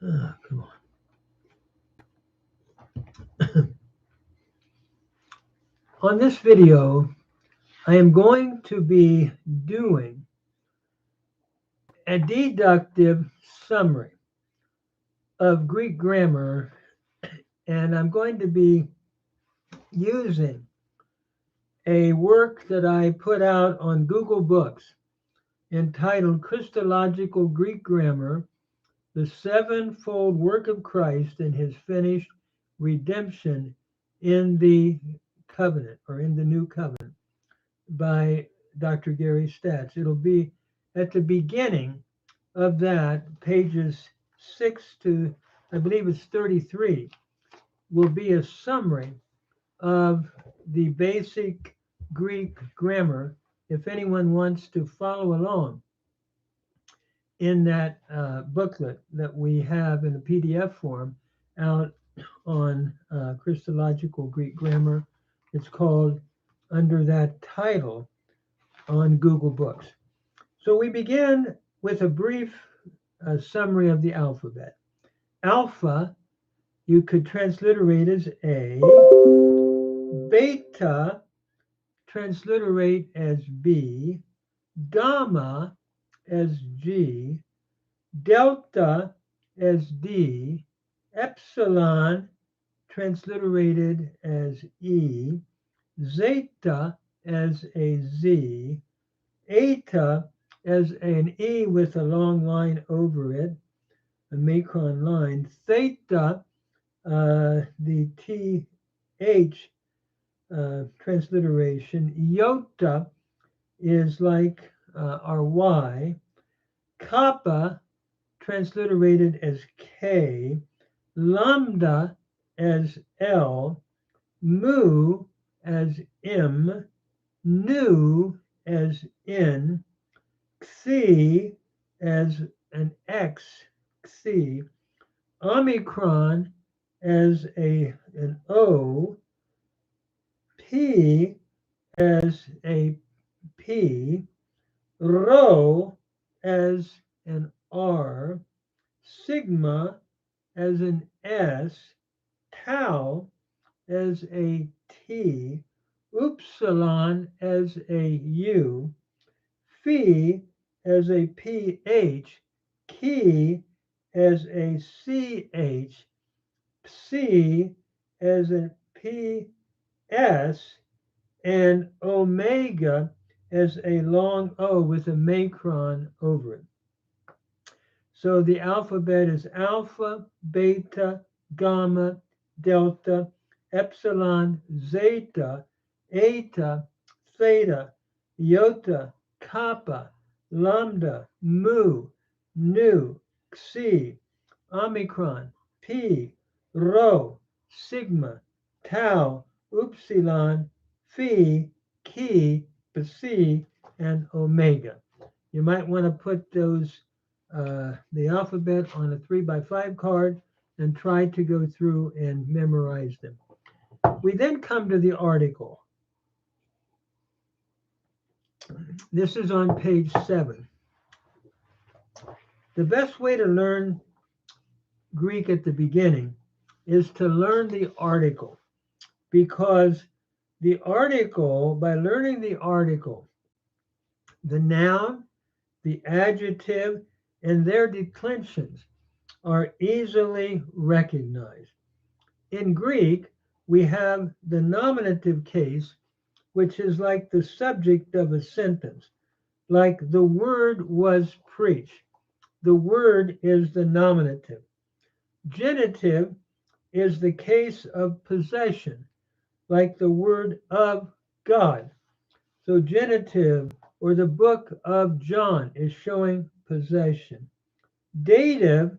Come on. On this video, I am going to be doing a deductive summary of Greek grammar, and I'm going to be using a work that I put out on Google Books entitled Christological Greek Grammar, the Sevenfold Work of Christ and His Finished Redemption in the Covenant, or in the New Covenant, by Dr. Gary Staats. It'll be at the beginning of that, pages 6 to, I believe it's 33, will be a summary of the basic Greek grammar if anyone wants to follow along in that booklet that we have in a PDF form out on Christological Greek Grammar. It's called under that title on Google Books. So we begin with a brief summary of the alphabet. Alpha, you could transliterate as A. Beta, transliterate as B. Gamma as G. Delta as D. Epsilon, transliterated as E. Zeta as a Z. Eta as an E with a long line over it, a macron line. Theta, the TH transliteration. Iota is like our Y. Kappa, transliterated as K. Lambda as L. Mu as M. Nu as N. Xi as an X, Xi. Omicron as an O. P as a P. Rho as an R. Sigma as an S. Tau as a T. Upsilon as a U. Phi as a PH. Chi as a CH. Psi as a PS, and omega as a long O with a macron over it. So the alphabet is alpha, beta, gamma, delta, epsilon, zeta, eta, theta, iota, kappa, lambda, mu, nu, xi, omicron, pi, rho, sigma, tau, upsilon, phi, chi, psi, and omega. You might want to put those the alphabet on a 3x5 card and try to go through and memorize them. We then come to the article. This is on page 7. The best way to learn Greek at the beginning is to learn the article, because the article, by learning the article, the noun, the adjective, and their declensions are easily recognized. In Greek, we have the nominative case, which is like the subject of a sentence, like the word was preached. The word is the nominative. Genitive is the case of possession, like the word of God. So genitive, or the book of John, is showing possession. Dative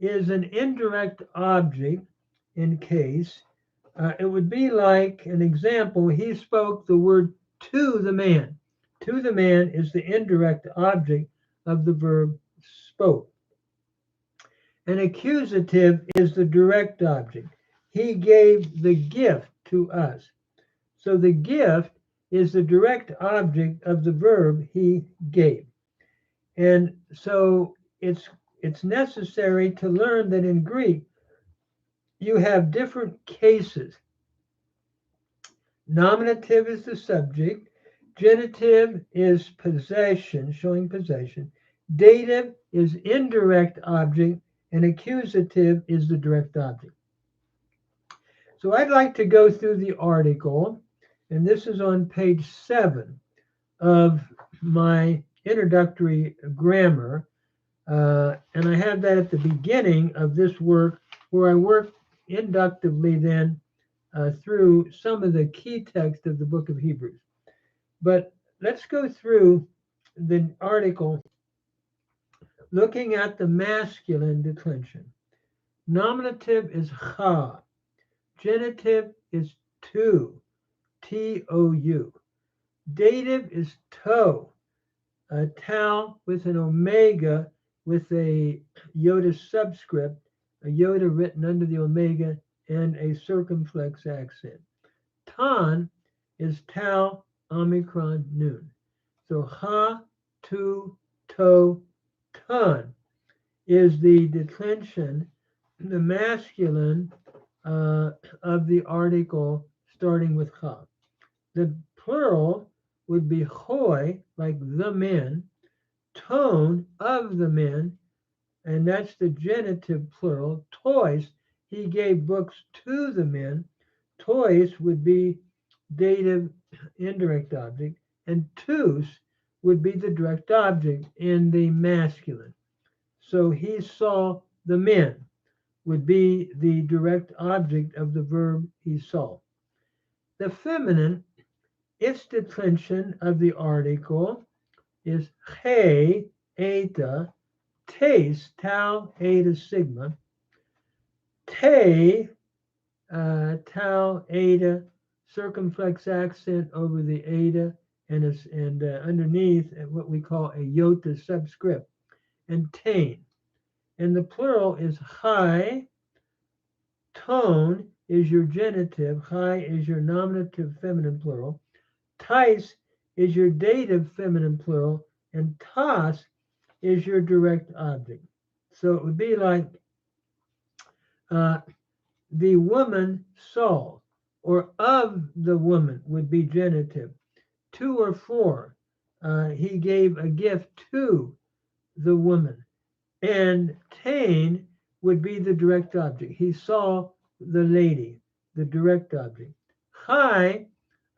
is an indirect object in case. It would be like an example, he spoke the word to the man. To the man is the indirect object of the verb spoke. An accusative is the direct object. He gave the gift to us. So the gift is the direct object of the verb he gave. And so it's it's necessary to learn that in Greek you have different cases. Nominative is the subject, genitive is possession, showing possession, dative is indirect object, and accusative is the direct object. So I'd like to go through the article, and this is on page 7 of my introductory grammar, and I have that at the beginning of this work where I work inductively then through some of the key text of the book of Hebrews. But let's go through the article looking at the masculine declension. Nominative is cha. Genitive is tu, T-O-U. Dative is to, tau with an omega with a iota subscript, a iota written under the omega, and a circumflex accent. Ton is tau omicron nun. So ha, tu, to, ton is the declension, the masculine of the article starting with ha. The plural would be hoi, like the men, tone of the men, and that's the genitive plural. Tois, he gave books to the men. Tois would be dative indirect object, and tous would be the direct object in the masculine. So he saw the men would be the direct object of the verb he saw. The feminine, its declension of the article is he, eta, tes, tau, eta, sigma, te, tau, eta, circumflex accent over the eta, and underneath what we call a iota subscript, and tain. And the plural is high. Tone is your genitive, high is your nominative feminine plural, tais is your dative feminine plural, and tas is your direct object. So it would be like the woman saw, or of the woman would be genitive. To or for, he gave a gift to the woman. And tain would be the direct object. He saw the lady, the direct object. High,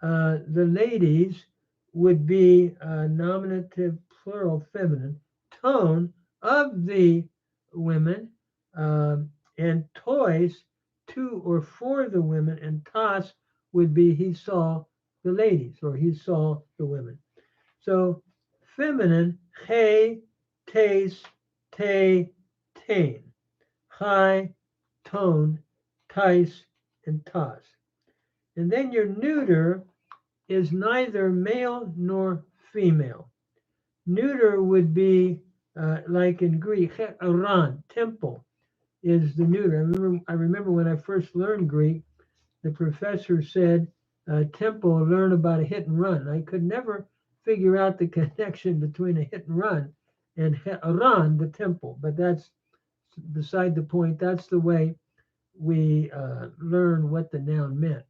the ladies would be nominative plural feminine. Tone of the women, and toys to or for the women, and tas would be he saw the ladies, or he saw the women. So feminine, he, tes, te, tain, high, tone, tais, and tas. And then your neuter is neither male nor female. Neuter would be like in Greek, aran, temple is the neuter. I remember when I first learned Greek, the professor said, temple, learn about a hit and run. I could never figure out the connection between a hit and run and aran, the temple, but that's beside the point. That's the way we learn what the noun meant.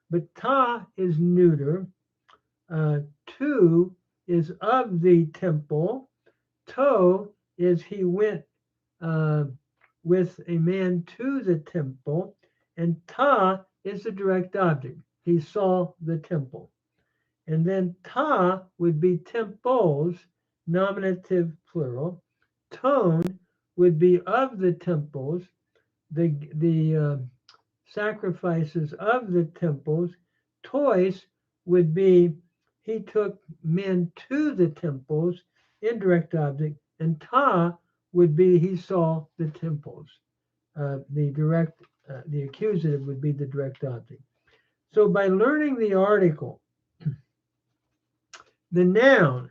But ta is neuter, tu is of the temple, to is he went with a man to the temple, and ta is the direct object. He saw the temple. And then ta would be temples, nominative plural. Tone would be of the temples, the sacrifices of the temples. Tois would be he took men to the temples, indirect object, and ta would be he saw the temples. The accusative would be the direct object. So by learning the article, the noun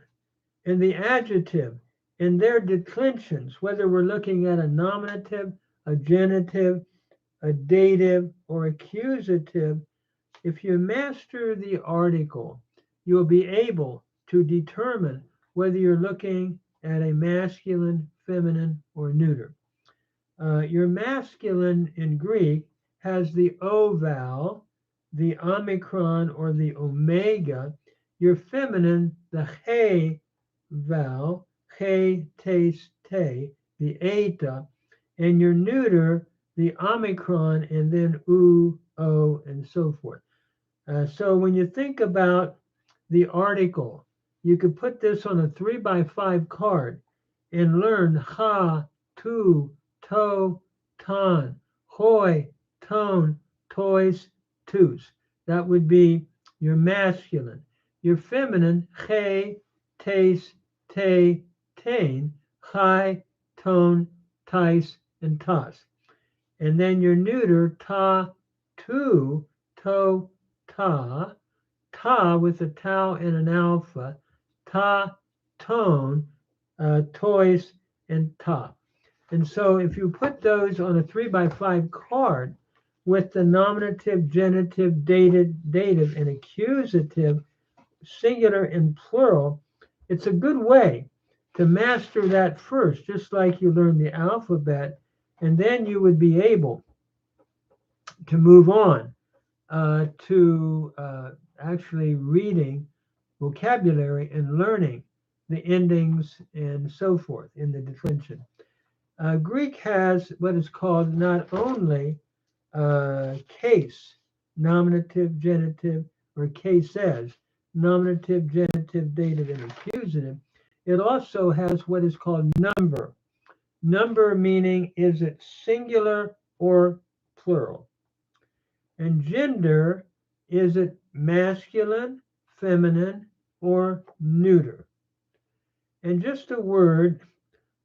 and the adjective and their declensions, whether we're looking at a nominative, a genitive, a dative, or accusative, if you master the article, you'll be able to determine whether you're looking at a masculine, feminine, or neuter. Your masculine in Greek has the O vowel, the omicron or the omega. Your feminine, the he vowel, he, tes, te, the eta, and your neuter, the omicron, and then u, o, and so forth. So when you think about the article, you could put this on a 3x5 card and learn ha, tu, to, ton, hoi, ton, tois, tus. That would be your masculine. Your feminine, he, tes, te, tain, hi, ton, tais, and tas. And then your neuter, ta, tu, to, ta with a tau and an alpha, ta, tone, toys, and ta. And so if you put those on a 3x5 card with the nominative, genitive, dative, and accusative, singular and plural, it's a good way to master that first, just like you learn the alphabet, and then you would be able to move on to actually reading vocabulary and learning the endings and so forth in the declension. Greek has what is called not only case, nominative, genitive, or cases, nominative, genitive, dative, and accusative. It also has what is called number. Number meaning is it singular or plural? And gender, is it masculine, feminine, or neuter? And just a word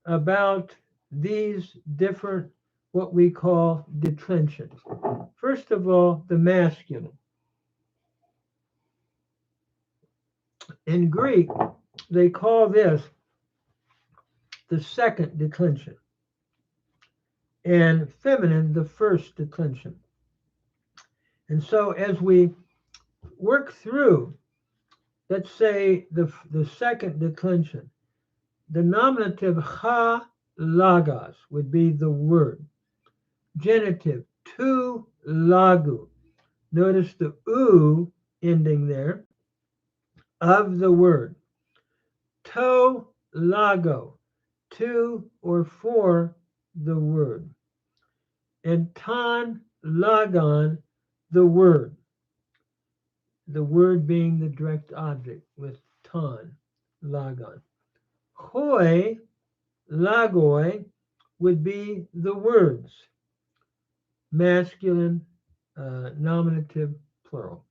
about these different, what we call declensions. First of all, the masculine. In Greek, they call this the second declension, and feminine, the first declension. And so as we work through, let's say the second declension, the nominative ha lagos would be the word. Genitive tu lagu. Notice the u ending there of the word. To lago, to or for the word. And ton lagon, the word. The word being the direct object with ton lagon. Hoi lagoi would be the words, masculine, nominative, plural.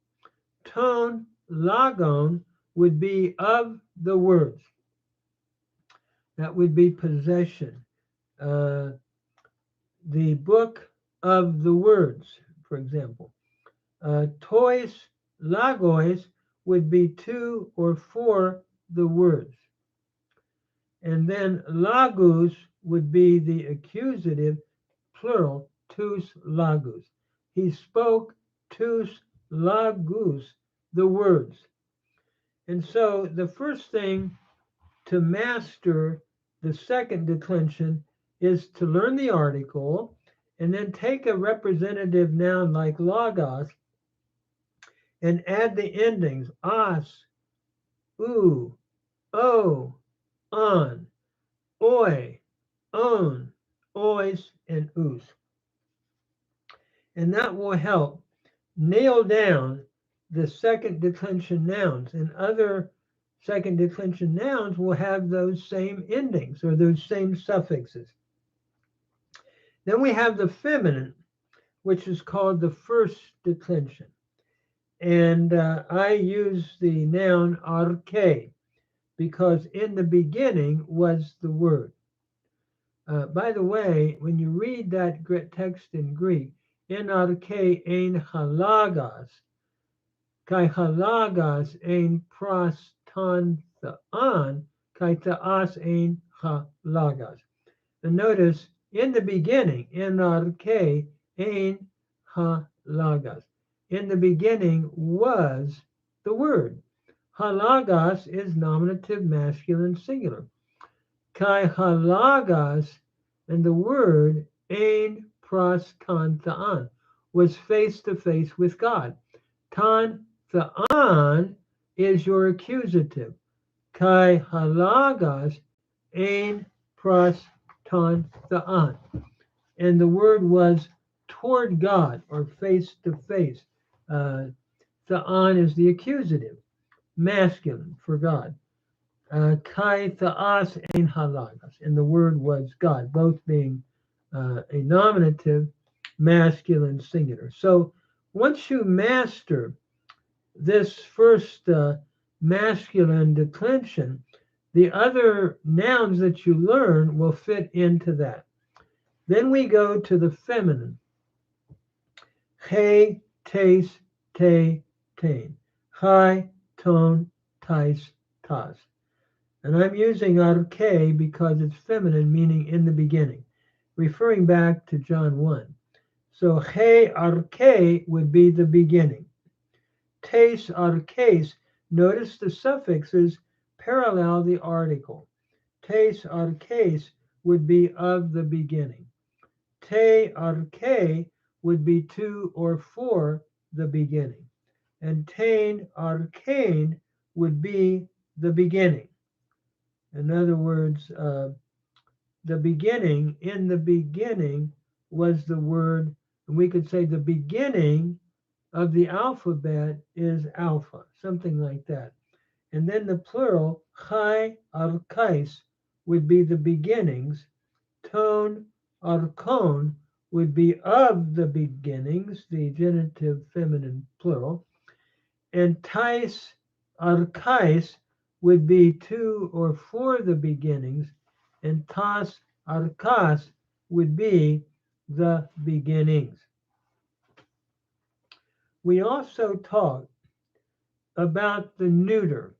Ton lagon would be of the words. That would be possession. The book of the words, for example. Tois lagos would be to or for the words. And then lagus would be the accusative, plural, tus lagus. He spoke tus lagus, the words. And so the first thing to master the second declension is to learn the article and then take a representative noun like logos and add the endings as, u, o, on, oi, on, ois, and us. And that will help nail down the second declension nouns, and other second declension nouns will have those same endings or those same suffixes. Then we have the feminine, which is called the first declension. And I use the noun arche because in the beginning was the word. By the way, when you read that text in Greek, en arche ein halagas, kai halagas ein prostanthaan, kai taas ein halagas. And notice, in the beginning, en arche ein halagas. In the beginning was the word. Halagas is nominative, masculine, singular. kai halagos, and the word ein pros ton theon was face to face with God. Ton theon is your accusative. Kai halagos ein pros ton theon, and the word was toward God or face to face. Theon is the accusative, masculine for God. Kai theos ein halagos, and the word was God, both being a nominative, masculine, singular. So once you master this first masculine declension, the other nouns that you learn will fit into that. Then we go to the feminine. He, tes, te, tain. Hi, ton, tais, tas. And I'm using arche because it's feminine, meaning in the beginning, referring back to John 1. So he arche would be the beginning. Tes arches, notice the suffixes parallel the article. Tes arches would be of the beginning. Te arche would be to or for the beginning. And tain archein would be the beginning. In other words, the beginning, in the beginning was the word, and we could say the beginning of the alphabet is alpha, something like that. And then the plural, chai archais, would be the beginnings. Ton archon would be of the beginnings, the genitive feminine plural. And tais archais would be to or for the beginnings, and tas archas would be the beginnings. We also talked about the neuter.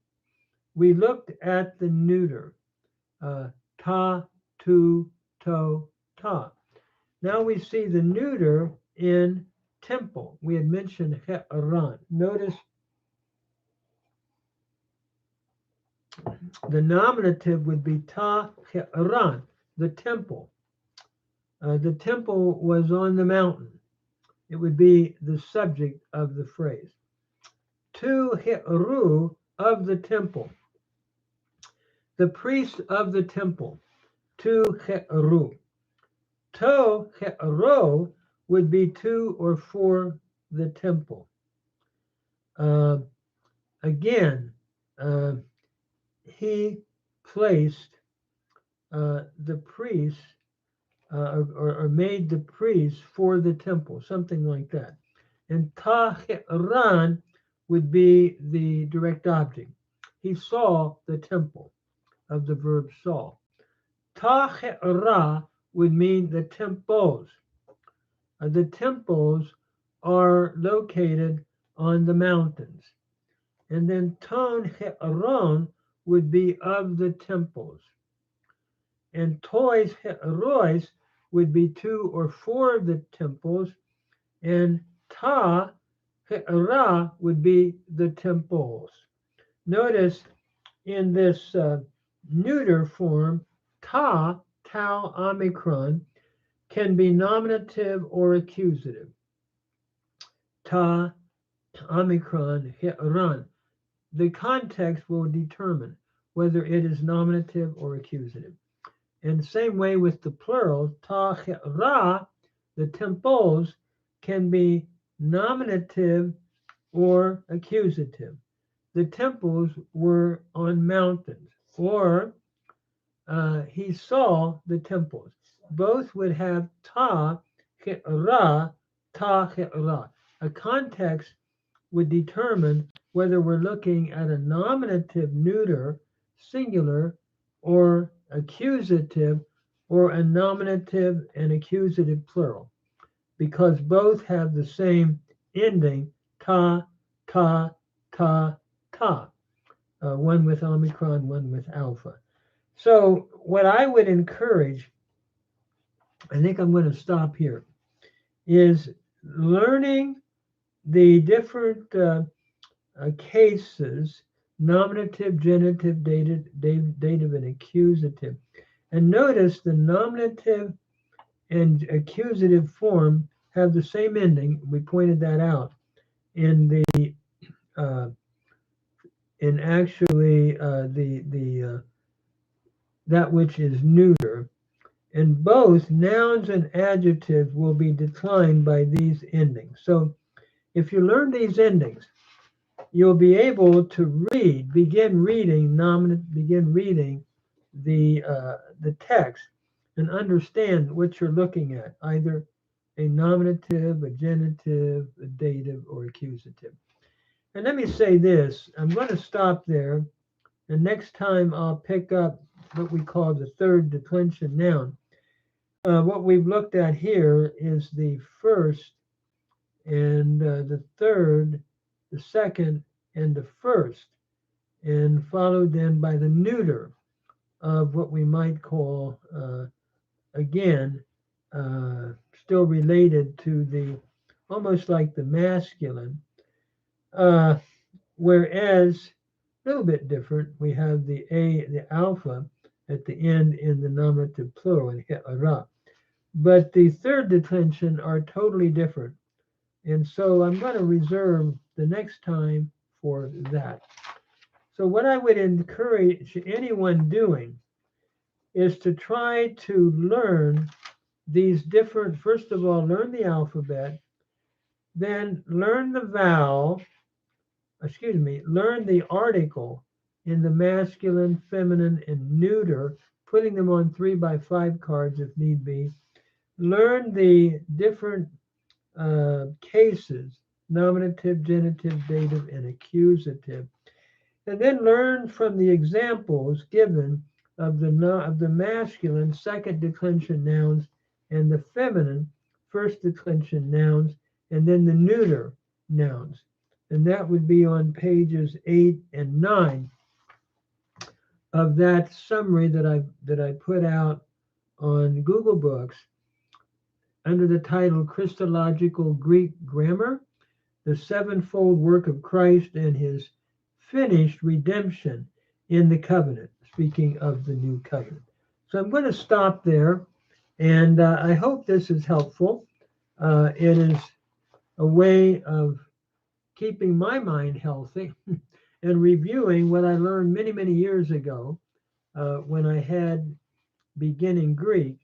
We looked at the neuter, ta, tu, to, ta. Now we see the neuter in temple. We had mentioned he'aran. Notice the nominative would be ta he'aran, the temple. The temple was on the mountain. It would be the subject of the phrase. Tu he'aru, of the temple. The priest of the temple. Tu he'aru. To he'aro would be to or for the temple. Again, he placed the priest or made the priest for the temple, something like that. And tahiran would be the direct object. He saw the temple, of the verb saw. Tahira would mean the temples. The temples are located on the mountains. And then ton he'aron would be of the temples. And tois he'arois would be to or for the temples. And ta he'ara would be the temples. Notice in this neuter form, ta, tau, omicron, can be nominative or accusative. Ta, omicron, he'aran. The context will determine whether it is nominative or accusative. And the same way with the plural, ta, he'ra, the temples can be nominative or accusative. The temples were on mountains, or he saw the temples. Both would have ta, he'ra, ta, he'ra. A context would determine whether we're looking at a nominative neuter, singular, or accusative, or a nominative and accusative plural, because both have the same ending, ta, ta, ta, ta. One with omicron, one with alpha. So what I would encourage, I think I'm going to stop here, is learning the different cases, nominative, genitive, dative, and accusative, And notice the nominative and accusative form have the same ending. We pointed that out in the in actually that which is neuter. And both nouns and adjectives will be declined by these endings. So if you learn these endings, you'll be able to begin reading the text and understand what you're looking at, either a nominative, a genitive, a dative, or accusative. And let me say this, I'm going to stop there, and next time I'll pick up what we call the third declension noun. What we've looked at here is the first and the third, the second, and the first, and followed then by the neuter of what we might call, again, still related to the, almost like the masculine, whereas a little bit different, we have the alpha at the end in the nominative plural, in ra. But the third declension are totally different. And so I'm going to reserve the next time for that. So what I would encourage anyone doing is to try to learn these different, first of all, learn the alphabet, then learn the learn the article in the masculine, feminine, and neuter, putting them on 3x5 cards if need be. Learn the different cases, nominative, genitive, dative, and accusative. And then learn from the examples given of the masculine second declension nouns and the feminine first declension nouns, and then the neuter nouns. And that would be on pages 8 and 9 of that summary that I put out on Google Books under the title Christological Greek Grammar, the sevenfold work of Christ and his finished redemption in the covenant, speaking of the new covenant. So I'm going to stop there, and I hope this is helpful. It is a way of keeping my mind healthy and reviewing what I learned many, many years ago when I had beginning Greek.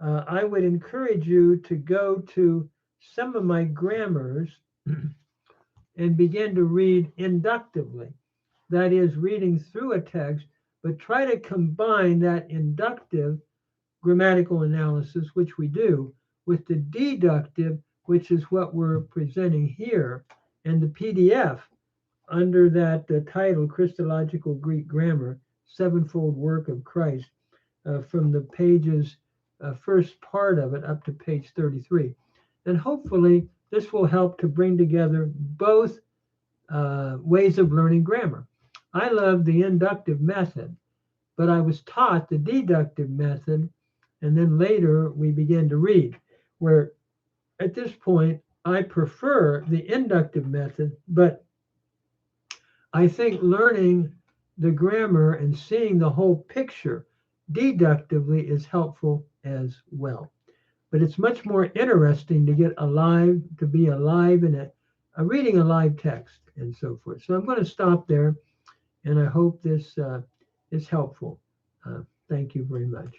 I would encourage you to go to some of my grammars and begin to read inductively. That is, reading through a text, but try to combine that inductive grammatical analysis, which we do, with the deductive, which is what we're presenting here, and the PDF under that title, Christological Greek Grammar, Sevenfold Work of Christ, from the pages, first part of it up to page 33. And hopefully this will help to bring together both ways of learning grammar. I love the inductive method, but I was taught the deductive method, and then later we began to read, where at this point I prefer the inductive method, but I think learning the grammar and seeing the whole picture deductively is helpful as well. But it's much more interesting to be alive in reading a live text and so forth. So I'm going to stop there, and I hope this is helpful. Thank you very much.